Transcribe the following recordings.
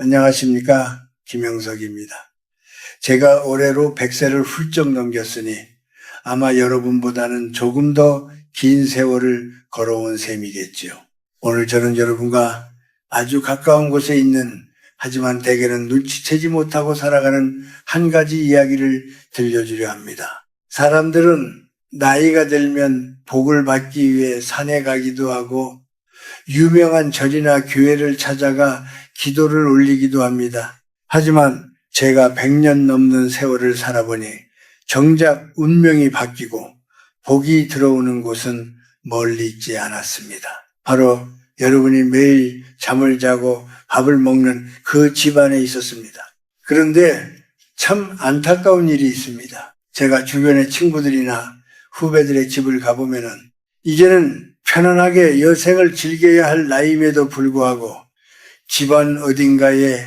안녕하십니까. 김영석입니다. 제가 올해로 100세를 훌쩍 넘겼으니 아마 여러분보다는 조금 더 긴 세월을 걸어온 셈이겠지요. 오늘 저는 여러분과 아주 가까운 곳에 있는 하지만 대개는 눈치채지 못하고 살아가는 한 가지 이야기를 들려주려 합니다. 사람들은 나이가 들면 복을 받기 위해 산에 가기도 하고 유명한 절이나 교회를 찾아가 기도를 올리기도 합니다. 하지만 제가 100년 넘는 세월을 살아보니 정작 운명이 바뀌고 복이 들어오는 곳은 멀리 있지 않았습니다. 바로 여러분이 매일 잠을 자고 밥을 먹는 그 집안에 있었습니다. 그런데 참 안타까운 일이 있습니다. 제가 주변의 친구들이나 후배들의 집을 가보면은 이제는 편안하게 여생을 즐겨야 할 나이임에도 불구하고 집안 어딘가에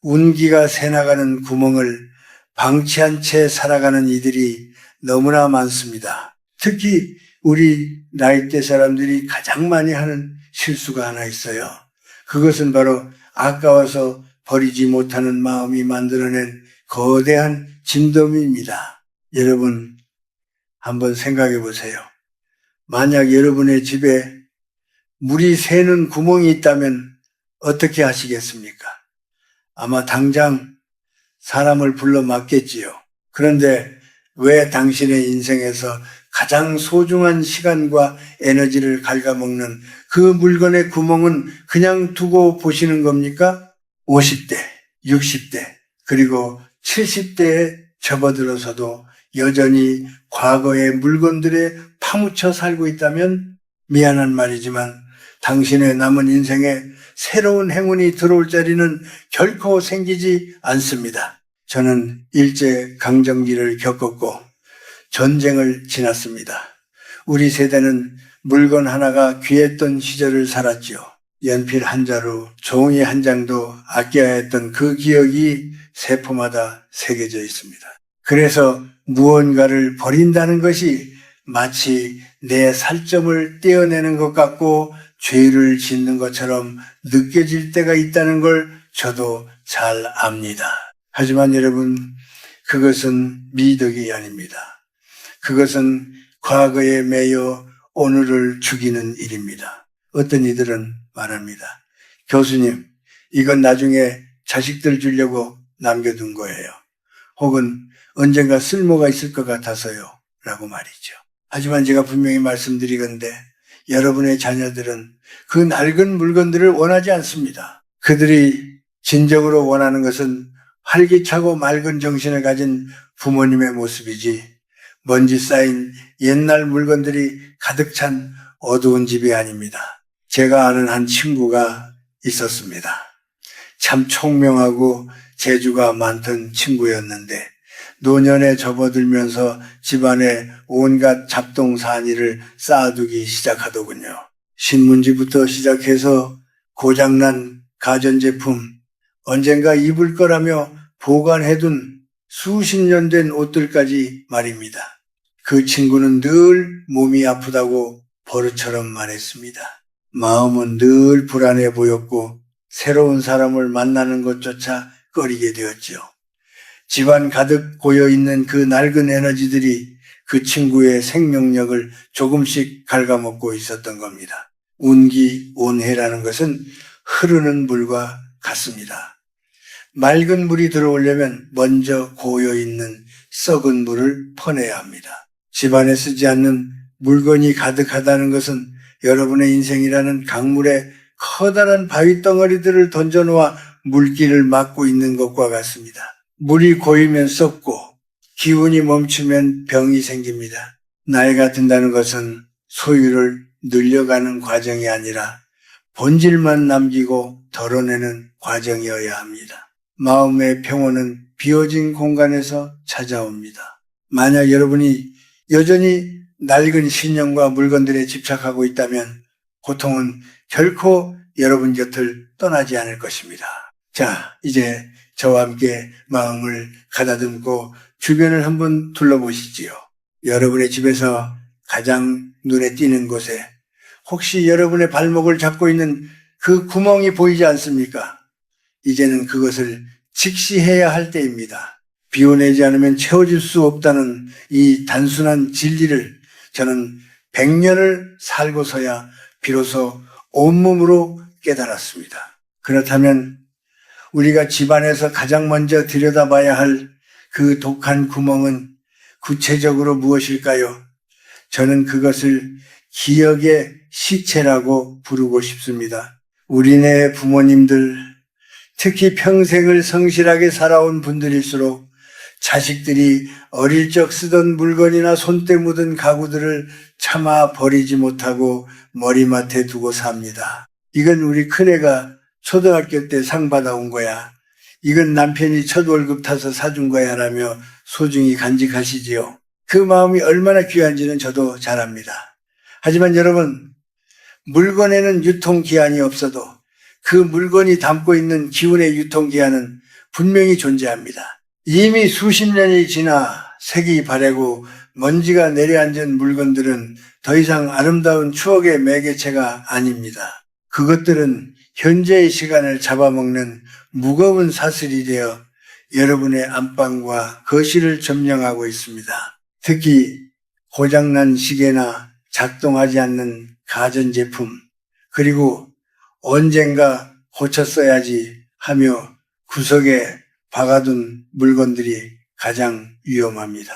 운기가 새나가는 구멍을 방치한 채 살아가는 이들이 너무나 많습니다. 특히 우리 나이대 사람들이 가장 많이 하는 실수가 하나 있어요. 그것은 바로 아까워서 버리지 못하는 마음이 만들어낸 거대한 짐더미입니다. 여러분 한번 생각해 보세요. 만약 여러분의 집에 물이 새는 구멍이 있다면 어떻게 하시겠습니까? 아마 당장 사람을 불러 막겠지요. 그런데 왜 당신의 인생에서 가장 소중한 시간과 에너지를 갉아먹는 그 물건의 구멍은 그냥 두고 보시는 겁니까? 50대, 60대, 그리고 70대에 접어들어서도 여전히 과거의 물건들에 파묻혀 살고 있다면 미안한 말이지만 당신의 남은 인생에 새로운 행운이 들어올 자리는 결코 생기지 않습니다. 저는 일제강점기를 겪었고 전쟁을 지났습니다. 우리 세대는 물건 하나가 귀했던 시절을 살았죠. 연필 한 자루, 종이 한 장도 아껴야 했던 그 기억이 세포마다 새겨져 있습니다. 그래서 무언가를 버린다는 것이 마치 내 살점을 떼어내는 것 같고 죄를 짓는 것처럼 느껴질 때가 있다는 걸 저도 잘 압니다. 하지만 여러분, 그것은 미덕이 아닙니다. 그것은 과거에 매여 오늘을 죽이는 일입니다. 어떤 이들은 말합니다. 교수님, 이건 나중에 자식들 주려고 남겨둔 거예요. 혹은 언젠가 쓸모가 있을 것 같아서요. 라고 말이죠. 하지만 제가 분명히 말씀드리건대 여러분의 자녀들은 그 낡은 물건들을 원하지 않습니다. 그들이 진정으로 원하는 것은 활기차고 맑은 정신을 가진 부모님의 모습이지 먼지 쌓인 옛날 물건들이 가득 찬 어두운 집이 아닙니다. 제가 아는 한 친구가 있었습니다. 참 총명하고 재주가 많던 친구였는데 노년에 접어들면서 집안에 온갖 잡동사니를 쌓아두기 시작하더군요. 신문지부터 시작해서 고장난 가전제품, 언젠가 입을 거라며 보관해둔 수십 년 된 옷들까지 말입니다. 그 친구는 늘 몸이 아프다고 버릇처럼 말했습니다. 마음은 늘 불안해 보였고 새로운 사람을 만나는 것조차 꺼리게 되었죠. 집안 가득 고여있는 그 낡은 에너지들이 그 친구의 생명력을 조금씩 갉아먹고 있었던 겁니다. 운기온해라는 것은 흐르는 물과 같습니다. 맑은 물이 들어오려면 먼저 고여있는 썩은 물을 퍼내야 합니다. 집안에 쓰지 않는 물건이 가득하다는 것은 여러분의 인생이라는 강물에 커다란 바위 덩어리들을 던져놓아 물길을 막고 있는 것과 같습니다. 물이 고이면 썩고 기운이 멈추면 병이 생깁니다. 나이가 든다는 것은 소유를 늘려가는 과정이 아니라 본질만 남기고 덜어내는 과정이어야 합니다. 마음의 평온은 비어진 공간에서 찾아옵니다. 만약 여러분이 여전히 낡은 신념과 물건들에 집착하고 있다면 고통은 결코 여러분 곁을 떠나지 않을 것입니다. 자, 이제 저와 함께 마음을 가다듬고 주변을 한번 둘러보시지요. 여러분의 집에서 가장 눈에 띄는 곳에 혹시 여러분의 발목을 잡고 있는 그 구멍이 보이지 않습니까? 이제는 그것을 직시해야 할 때입니다. 비워내지 않으면 채워질 수 없다는 이 단순한 진리를 저는 100년을 살고서야 비로소 온몸으로 깨달았습니다. 그렇다면 우리가 집안에서 가장 먼저 들여다봐야 할 그 독한 구멍은 구체적으로 무엇일까요? 저는 그것을 기억의 시체라고 부르고 싶습니다. 우리네 부모님들, 특히 평생을 성실하게 살아온 분들일수록 자식들이 어릴 적 쓰던 물건이나 손때 묻은 가구들을 차마 버리지 못하고 머리맡에 두고 삽니다. 이건 우리 큰애가 초등학교 때 상 받아온 거야. 이건 남편이 첫 월급 타서 사준 거야 라며 소중히 간직하시지요. 그 마음이 얼마나 귀한지는 저도 잘 압니다. 하지만 여러분, 물건에는 유통기한이 없어도 그 물건이 담고 있는 기운의 유통기한은 분명히 존재합니다. 이미 수십 년이 지나 색이 바래고 먼지가 내려앉은 물건들은 더 이상 아름다운 추억의 매개체가 아닙니다. 그것들은 현재의 시간을 잡아먹는 무거운 사슬이 되어 여러분의 안방과 거실을 점령하고 있습니다. 특히 고장난 시계나 작동하지 않는 가전제품, 그리고 언젠가 고쳤어야지 하며 구석에 박아둔 물건들이 가장 위험합니다.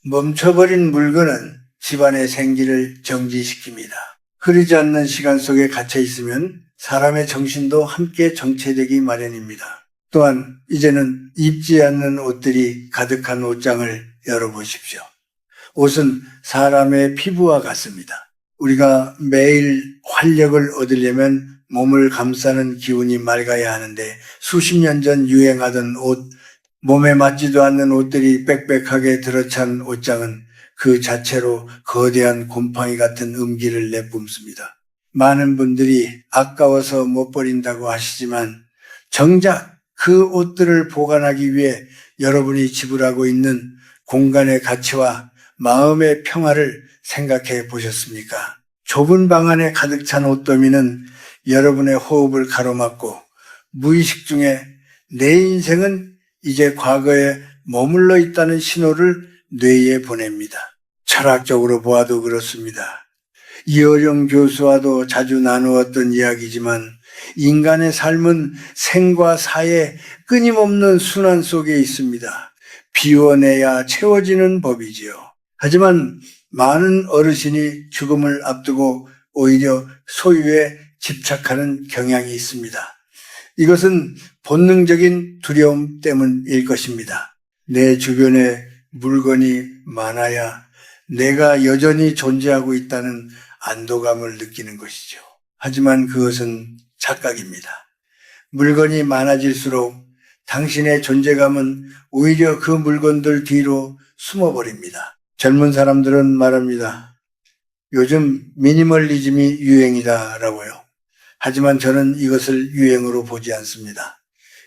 멈춰버린 물건은 집안의 생기를 정지시킵니다. 흐르지 않는 시간 속에 갇혀 있으면 사람의 정신도 함께 정체되기 마련입니다. 또한 이제는 입지 않는 옷들이 가득한 옷장을 열어보십시오. 옷은 사람의 피부와 같습니다. 우리가 매일 활력을 얻으려면 몸을 감싸는 기운이 맑아야 하는데 수십 년 전 유행하던 옷, 몸에 맞지도 않는 옷들이 빽빽하게 들어찬 옷장은 그 자체로 거대한 곰팡이 같은 음기를 내뿜습니다. 많은 분들이 아까워서 못 버린다고 하시지만 정작 그 옷들을 보관하기 위해 여러분이 지불하고 있는 공간의 가치와 마음의 평화를 생각해 보셨습니까? 좁은 방 안에 가득 찬 옷더미는 여러분의 호흡을 가로막고 무의식 중에 내 인생은 이제 과거에 머물러 있다는 신호를 뇌에 보냅니다. 철학적으로 보아도 그렇습니다. 이어령 교수와도 자주 나누었던 이야기지만 인간의 삶은 생과 사의 끊임없는 순환 속에 있습니다. 비워내야 채워지는 법이지요. 하지만 많은 어르신이 죽음을 앞두고 오히려 소유에 집착하는 경향이 있습니다. 이것은 본능적인 두려움 때문일 것입니다. 내 주변에 물건이 많아야 내가 여전히 존재하고 있다는 안도감을 느끼는 것이죠. 하지만 그것은 착각입니다. 물건이 많아질수록 당신의 존재감은 오히려 그 물건들 뒤로 숨어버립니다. 젊은 사람들은 말합니다. 요즘 미니멀리즘이 유행이다라고요. 하지만 저는 이것을 유행으로 보지 않습니다.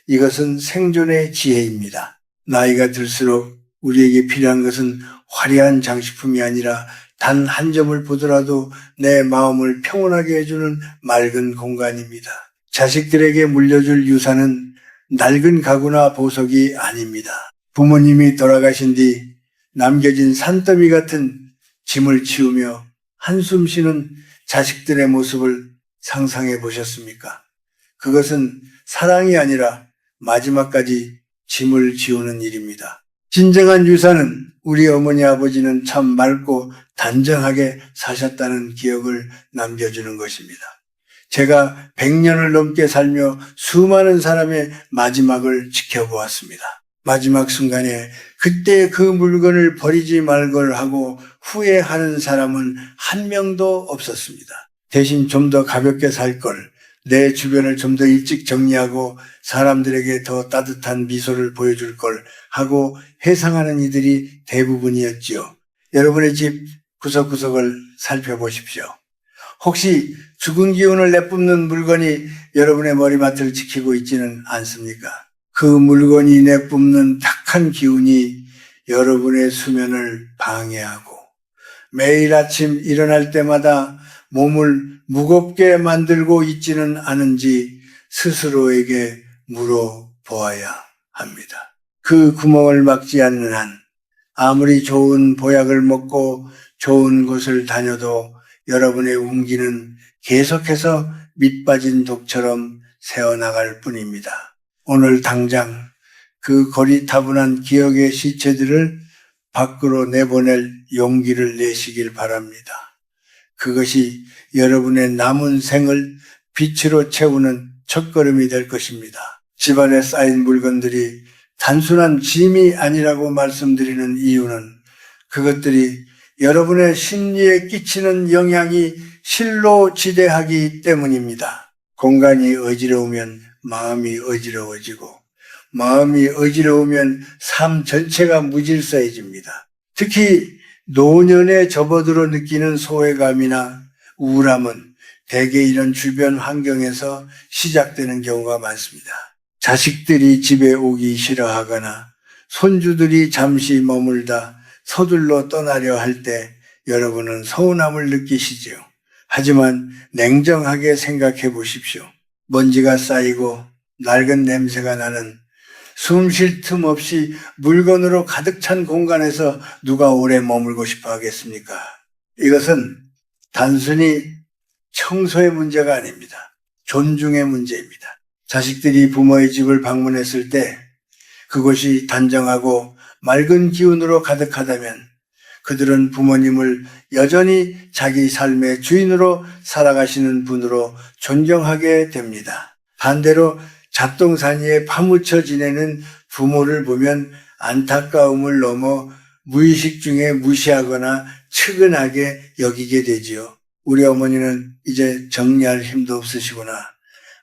이것은 생존의 지혜입니다. 나이가 들수록 우리에게 필요한 것은 화려한 장식품이 아니라 단 한 점을 보더라도 내 마음을 평온하게 해주는 맑은 공간입니다. 자식들에게 물려줄 유산은 낡은 가구나 보석이 아닙니다. 부모님이 돌아가신 뒤 남겨진 산더미 같은 짐을 치우며 한숨 쉬는 자식들의 모습을 상상해 보셨습니까? 그것은 사랑이 아니라 마지막까지 짐을 지우는 일입니다. 진정한 유산은 우리 어머니 아버지는 참 맑고 단정하게 사셨다는 기억을 남겨주는 것입니다. 제가 100년을 넘게 살며 수많은 사람의 마지막을 지켜보았습니다. 마지막 순간에 그때 그 물건을 버리지 말걸 하고 후회하는 사람은 한 명도 없었습니다. 대신 좀 더 가볍게 살 걸, 내 주변을 좀 더 일찍 정리하고 사람들에게 더 따뜻한 미소를 보여줄 걸 하고 회상하는 이들이 대부분이었지요. 여러분의 집 구석구석을 살펴보십시오. 혹시 죽은 기운을 내뿜는 물건이 여러분의 머리맡을 지키고 있지는 않습니까? 그 물건이 내뿜는 탁한 기운이 여러분의 수면을 방해하고 매일 아침 일어날 때마다 몸을 무겁게 만들고 있지는 않은지 스스로에게 물어보아야 합니다. 그 구멍을 막지 않는 한 아무리 좋은 보약을 먹고 좋은 곳을 다녀도 여러분의 운기는 계속해서 밑빠진 독처럼 새어나갈 뿐입니다. 오늘 당장 그 고리타분한 기억의 시체들을 밖으로 내보낼 용기를 내시길 바랍니다. 그것이 여러분의 남은 생을 빛으로 채우는 첫걸음이 될 것입니다. 집안에 쌓인 물건들이 단순한 짐이 아니라고 말씀드리는 이유는 그것들이 여러분의 심리에 끼치는 영향이 실로 지대하기 때문입니다. 공간이 어지러우면 마음이 어지러워지고 마음이 어지러우면 삶 전체가 무질서해집니다. 특히 노년에 접어들어 느끼는 소외감이나 우울함은 대개 이런 주변 환경에서 시작되는 경우가 많습니다. 자식들이 집에 오기 싫어하거나 손주들이 잠시 머물다 서둘러 떠나려 할 때 여러분은 서운함을 느끼시지요. 하지만 냉정하게 생각해 보십시오. 먼지가 쌓이고 낡은 냄새가 나는 숨 쉴 틈 없이 물건으로 가득 찬 공간에서 누가 오래 머물고 싶어 하겠습니까? 이것은 단순히 청소의 문제가 아닙니다. 존중의 문제입니다. 자식들이 부모의 집을 방문했을 때 그곳이 단정하고 맑은 기운으로 가득하다면 그들은 부모님을 여전히 자기 삶의 주인으로 살아가시는 분으로 존경하게 됩니다. 반대로 잡동사니에 파묻혀 지내는 부모를 보면 안타까움을 넘어 무의식 중에 무시하거나 측은하게 여기게 되지요. 우리 어머니는 이제 정리할 힘도 없으시구나.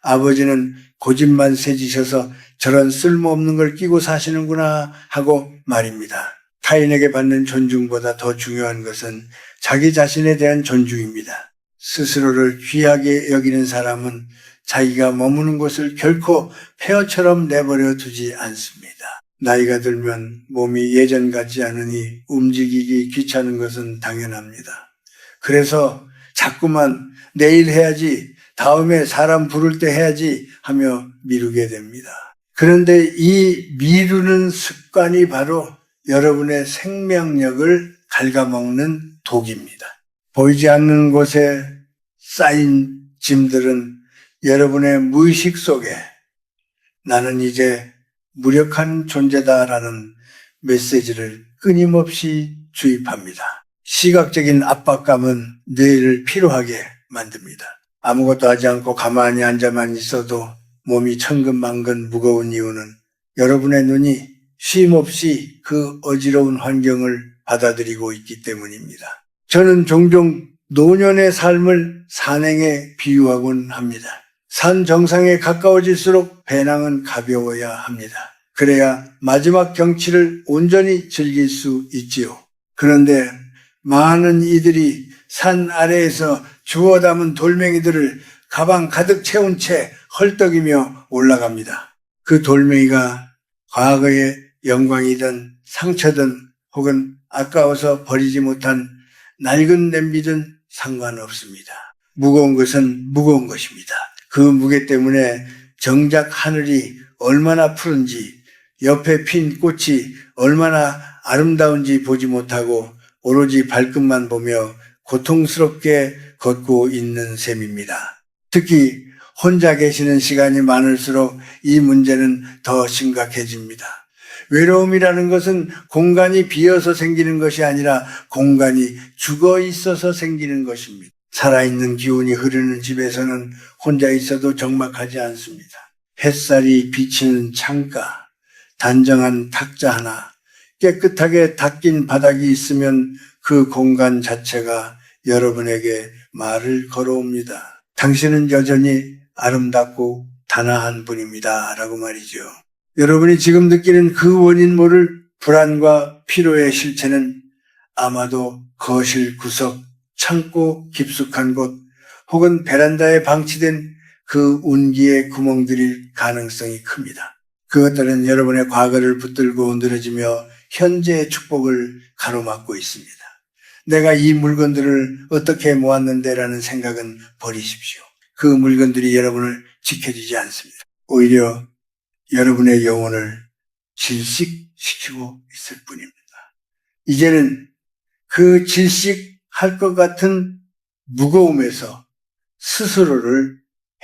아버지는 고집만 세지셔서 저런 쓸모없는 걸 끼고 사시는구나 하고 말입니다. 타인에게 받는 존중보다 더 중요한 것은 자기 자신에 대한 존중입니다. 스스로를 귀하게 여기는 사람은 자기가 머무는 곳을 결코 폐허처럼 내버려 두지 않습니다. 나이가 들면 몸이 예전 같지 않으니 움직이기 귀찮은 것은 당연합니다. 그래서 자꾸만 내일 해야지, 다음에 사람 부를 때 해야지 하며 미루게 됩니다. 그런데 이 미루는 습관이 바로 여러분의 생명력을 갉아먹는 독입니다. 보이지 않는 곳에 쌓인 짐들은 여러분의 무의식 속에 나는 이제 무력한 존재다라는 메시지를 끊임없이 주입합니다. 시각적인 압박감은 뇌를 피로하게 만듭니다. 아무것도 하지 않고 가만히 앉아만 있어도 몸이 천근만근 무거운 이유는 여러분의 눈이 쉼없이 그 어지러운 환경을 받아들이고 있기 때문입니다. 저는 종종 노년의 삶을 산행에 비유하곤 합니다. 산 정상에 가까워질수록 배낭은 가벼워야 합니다. 그래야 마지막 경치를 온전히 즐길 수 있지요. 그런데 많은 이들이 산 아래에서 주워 담은 돌멩이들을 가방 가득 채운 채 헐떡이며 올라갑니다. 그 돌멩이가 과거의 영광이든 상처든 혹은 아까워서 버리지 못한 낡은 냄비든 상관없습니다. 무거운 것은 무거운 것입니다. 그 무게 때문에 정작 하늘이 얼마나 푸른지 옆에 핀 꽃이 얼마나 아름다운지 보지 못하고 오로지 발끝만 보며 고통스럽게 걷고 있는 셈입니다. 특히 혼자 계시는 시간이 많을수록 이 문제는 더 심각해집니다. 외로움이라는 것은 공간이 비어서 생기는 것이 아니라 공간이 죽어 있어서 생기는 것입니다. 살아있는 기운이 흐르는 집에서는 혼자 있어도 적막하지 않습니다. 햇살이 비치는 창가, 단정한 탁자 하나, 깨끗하게 닦인 바닥이 있으면 그 공간 자체가 여러분에게 말을 걸어옵니다. 당신은 여전히 아름답고 단아한 분입니다. 라고 말이죠. 여러분이 지금 느끼는 그 원인 모를 불안과 피로의 실체는 아마도 거실 구석, 창고 깊숙한 곳 혹은 베란다에 방치된 그 운기의 구멍들일 가능성이 큽니다. 그것들은 여러분의 과거를 붙들고 늘어지며 현재의 축복을 가로막고 있습니다. 내가 이 물건들을 어떻게 모았는데 라는 생각은 버리십시오. 그 물건들이 여러분을 지켜주지 않습니다. 오히려 여러분의 영혼을 질식시키고 있을 뿐입니다. 이제는 그 질식할 것 같은 무거움에서 스스로를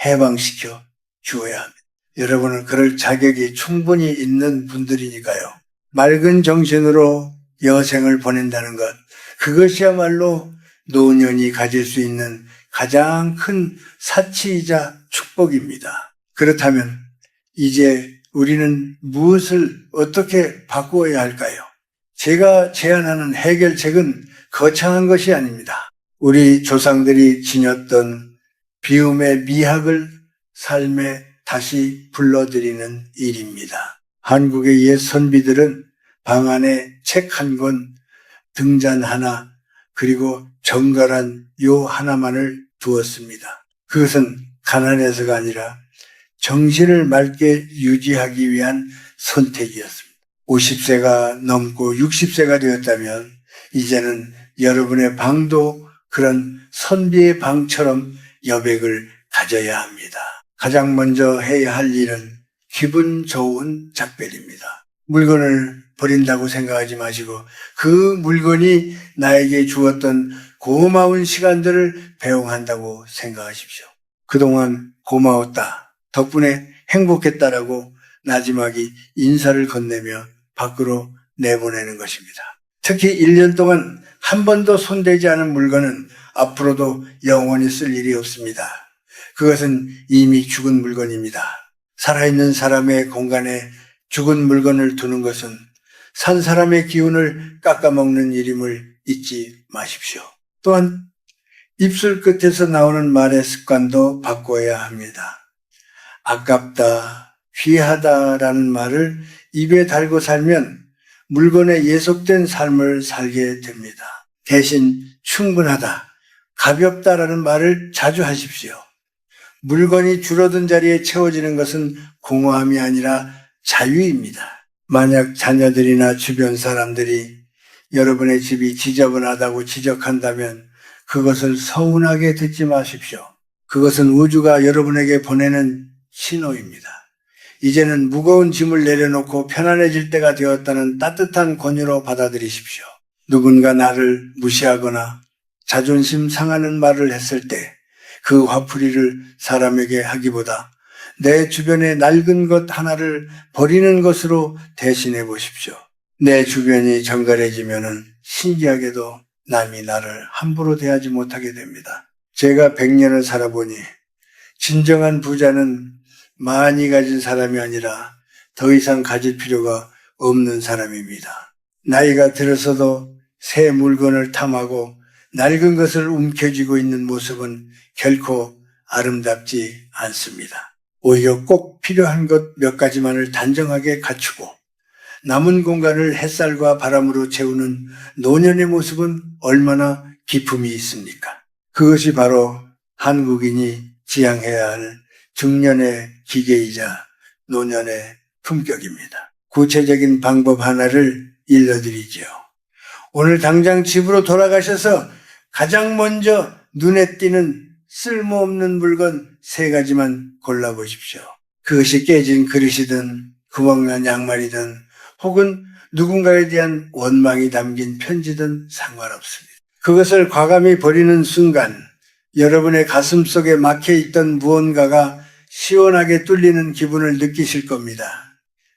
해방시켜 주어야 합니다. 여러분은 그럴 자격이 충분히 있는 분들이니까요. 맑은 정신으로 여생을 보낸다는 것, 그것이야말로 노년이 가질 수 있는 가장 큰 사치이자 축복입니다. 그렇다면 이제 우리는 무엇을 어떻게 바꾸어야 할까요? 제가 제안하는 해결책은 거창한 것이 아닙니다. 우리 조상들이 지녔던 비움의 미학을 삶에 다시 불러들이는 일입니다. 한국의 옛 선비들은 방 안에 책 한 권, 등잔 하나, 그리고 정갈한 요 하나만을 두었습니다. 그것은 가난해서가 아니라 정신을 맑게 유지하기 위한 선택이었습니다. 50세가 넘고 60세가 되었다면 이제는 여러분의 방도 그런 선비의 방처럼 여백을 가져야 합니다. 가장 먼저 해야 할 일은 기분 좋은 작별입니다. 물건을 버린다고 생각하지 마시고 그 물건이 나에게 주었던 고마운 시간들을 배웅한다고 생각하십시오. 그동안 고마웠다, 덕분에 행복했다라고 나지막이 인사를 건네며 밖으로 내보내는 것입니다. 특히 1년 동안 한 번도 손대지 않은 물건은 앞으로도 영원히 쓸 일이 없습니다. 그것은 이미 죽은 물건입니다. 살아있는 사람의 공간에 죽은 물건을 두는 것은 산 사람의 기운을 깎아먹는 일임을 잊지 마십시오. 또한 입술 끝에서 나오는 말의 습관도 바꿔야 합니다. 아깝다, 귀하다라는 말을 입에 달고 살면 물건에 예속된 삶을 살게 됩니다. 대신 충분하다, 가볍다라는 말을 자주 하십시오. 물건이 줄어든 자리에 채워지는 것은 공허함이 아니라 자유입니다. 만약 자녀들이나 주변 사람들이 여러분의 집이 지저분하다고 지적한다면 그것을 서운하게 듣지 마십시오. 그것은 우주가 여러분에게 보내는 신호입니다. 이제는 무거운 짐을 내려놓고 편안해질 때가 되었다는 따뜻한 권유로 받아들이십시오. 누군가 나를 무시하거나 자존심 상하는 말을 했을 때 그 화풀이를 사람에게 하기보다 내 주변에 낡은 것 하나를 버리는 것으로 대신해 보십시오. 내 주변이 정갈해지면은 신기하게도 남이 나를 함부로 대하지 못하게 됩니다. 제가 100년을 살아보니 진정한 부자는 많이 가진 사람이 아니라 더 이상 가질 필요가 없는 사람입니다. 나이가 들어서도 새 물건을 탐하고 낡은 것을 움켜쥐고 있는 모습은 결코 아름답지 않습니다. 오히려 꼭 필요한 것 몇 가지만을 단정하게 갖추고 남은 공간을 햇살과 바람으로 채우는 노년의 모습은 얼마나 기품이 있습니까? 그것이 바로 한국인이 지향해야 할 중년의 기계이자 노년의 품격입니다. 구체적인 방법 하나를 일러드리죠. 오늘 당장 집으로 돌아가셔서 가장 먼저 눈에 띄는 쓸모없는 물건 3가지만 골라보십시오. 그것이 깨진 그릇이든 구멍난 양말이든 혹은 누군가에 대한 원망이 담긴 편지든 상관없습니다. 그것을 과감히 버리는 순간 여러분의 가슴 속에 막혀있던 무언가가 시원하게 뚫리는 기분을 느끼실 겁니다.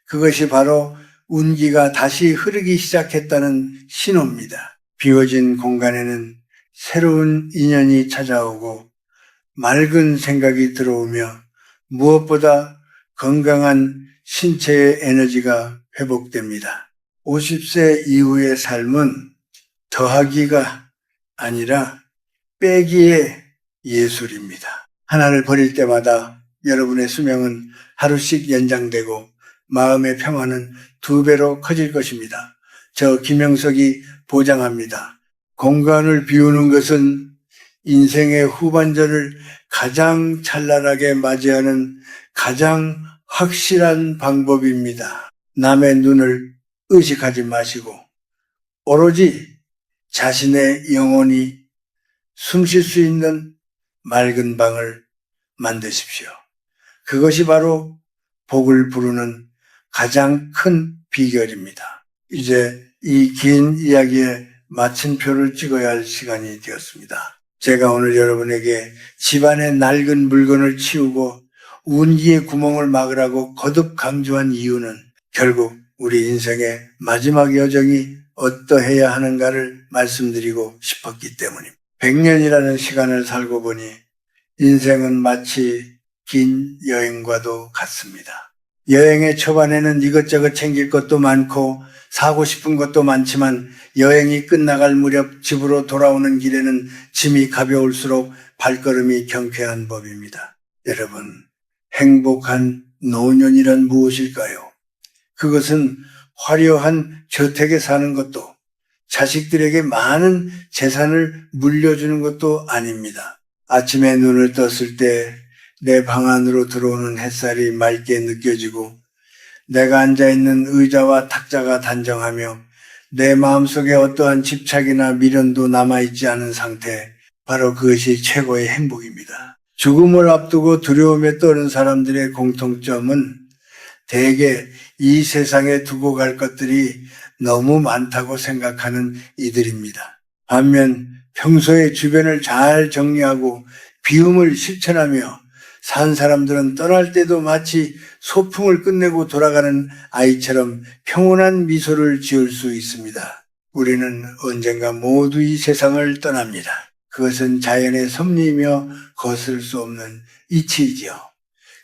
그것이 바로 운기가 다시 흐르기 시작했다는 신호입니다. 비워진 공간에는 새로운 인연이 찾아오고 맑은 생각이 들어오며 무엇보다 건강한 신체의 에너지가 회복됩니다. 50세 이후의 삶은 더하기가 아니라 빼기의 예술입니다. 하나를 버릴 때마다 여러분의 수명은 하루씩 연장되고 마음의 평화는 2배로 커질 것입니다. 저 김영석이 보장합니다. 공간을 비우는 것은 인생의 후반전을 가장 찬란하게 맞이하는 가장 확실한 방법입니다. 남의 눈을 의식하지 마시고 오로지 자신의 영혼이 숨쉴 수 있는 맑은 방을 만드십시오. 그것이 바로 복을 부르는 가장 큰 비결입니다. 이제 이 긴 이야기에 마침표를 찍어야 할 시간이 되었습니다. 제가 오늘 여러분에게 집안의 낡은 물건을 치우고 운기의 구멍을 막으라고 거듭 강조한 이유는 결국 우리 인생의 마지막 여정이 어떠해야 하는가를 말씀드리고 싶었기 때문입니다. 100년이라는 시간을 살고 보니 인생은 마치 긴 여행과도 같습니다. 여행의 초반에는 이것저것 챙길 것도 많고 사고 싶은 것도 많지만 여행이 끝나갈 무렵 집으로 돌아오는 길에는 짐이 가벼울수록 발걸음이 경쾌한 법입니다. 여러분, 행복한 노년이란 무엇일까요? 그것은 화려한 저택에 사는 것도 자식들에게 많은 재산을 물려주는 것도 아닙니다. 아침에 눈을 떴을 때 내 방 안으로 들어오는 햇살이 맑게 느껴지고 내가 앉아있는 의자와 탁자가 단정하며 내 마음속에 어떠한 집착이나 미련도 남아있지 않은 상태, 바로 그것이 최고의 행복입니다. 죽음을 앞두고 두려움에 떠는 사람들의 공통점은 대개 이 세상에 두고 갈 것들이 너무 많다고 생각하는 이들입니다. 반면 평소에 주변을 잘 정리하고 비움을 실천하며 산 사람들은 떠날 때도 마치 소풍을 끝내고 돌아가는 아이처럼 평온한 미소를 지을 수 있습니다. 우리는 언젠가 모두 이 세상을 떠납니다. 그것은 자연의 섭리이며 거스를 수 없는 이치이지요.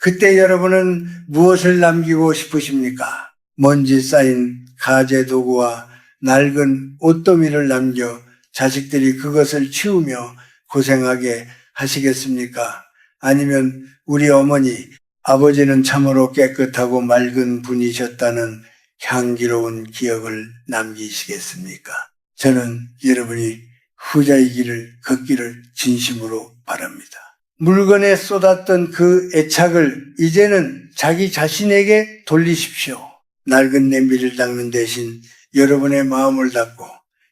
그때 여러분은 무엇을 남기고 싶으십니까? 먼지 쌓인 가재 도구와 낡은 옷더미를 남겨 자식들이 그것을 치우며 고생하게 하시겠습니까? 아니면 우리 어머니, 아버지는 참으로 깨끗하고 맑은 분이셨다는 향기로운 기억을 남기시겠습니까? 저는 여러분이 후자이기를 걷기를 진심으로 바랍니다. 물건에 쏟았던 그 애착을 이제는 자기 자신에게 돌리십시오. 낡은 냄비를 닦는 대신 여러분의 마음을 닦고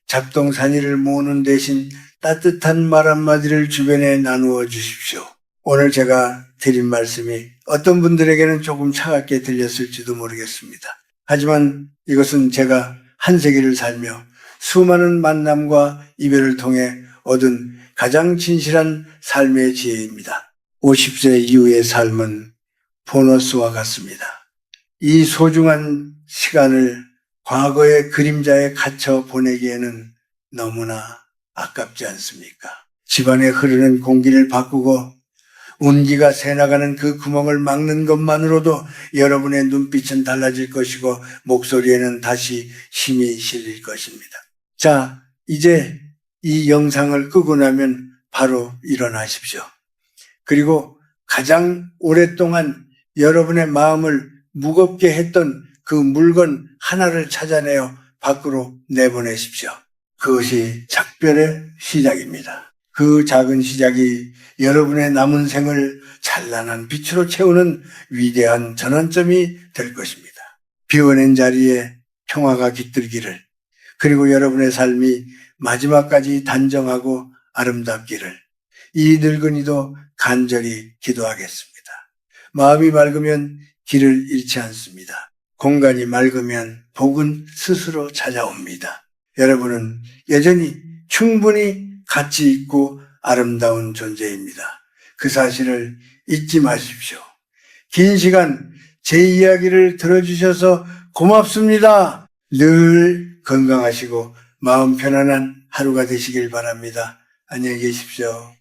잡동사니를 모으는 대신 따뜻한 말 한마디를 주변에 나누어 주십시오. 오늘 제가 드린 말씀이 어떤 분들에게는 조금 차갑게 들렸을지도 모르겠습니다. 하지만 이것은 제가 한 세기를 살며 수많은 만남과 이별을 통해 얻은 가장 진실한 삶의 지혜입니다. 50세 이후의 삶은 보너스와 같습니다. 이 소중한 시간을 과거의 그림자에 갇혀 보내기에는 너무나 아깝지 않습니까? 집안에 흐르는 공기를 바꾸고 운기가 새나가는 그 구멍을 막는 것만으로도 여러분의 눈빛은 달라질 것이고 목소리에는 다시 힘이 실릴 것입니다. 자, 이제 이 영상을 끄고 나면 바로 일어나십시오. 그리고 가장 오랫동안 여러분의 마음을 무겁게 했던 그 물건 하나를 찾아내어 밖으로 내보내십시오. 그것이 작별의 시작입니다. 그 작은 시작이 여러분의 남은 생을 찬란한 빛으로 채우는 위대한 전환점이 될 것입니다. 비워낸 자리에 평화가 깃들기를, 그리고 여러분의 삶이 마지막까지 단정하고 아름답기를 이 늙은이도 간절히 기도하겠습니다. 마음이 맑으면 길을 잃지 않습니다. 공간이 맑으면 복은 스스로 찾아옵니다. 여러분은 여전히 충분히 가치 있고 아름다운 존재입니다. 그 사실을 잊지 마십시오. 긴 시간 제 이야기를 들어주셔서 고맙습니다. 늘 건강하시고 마음 편안한 하루가 되시길 바랍니다. 안녕히 계십시오.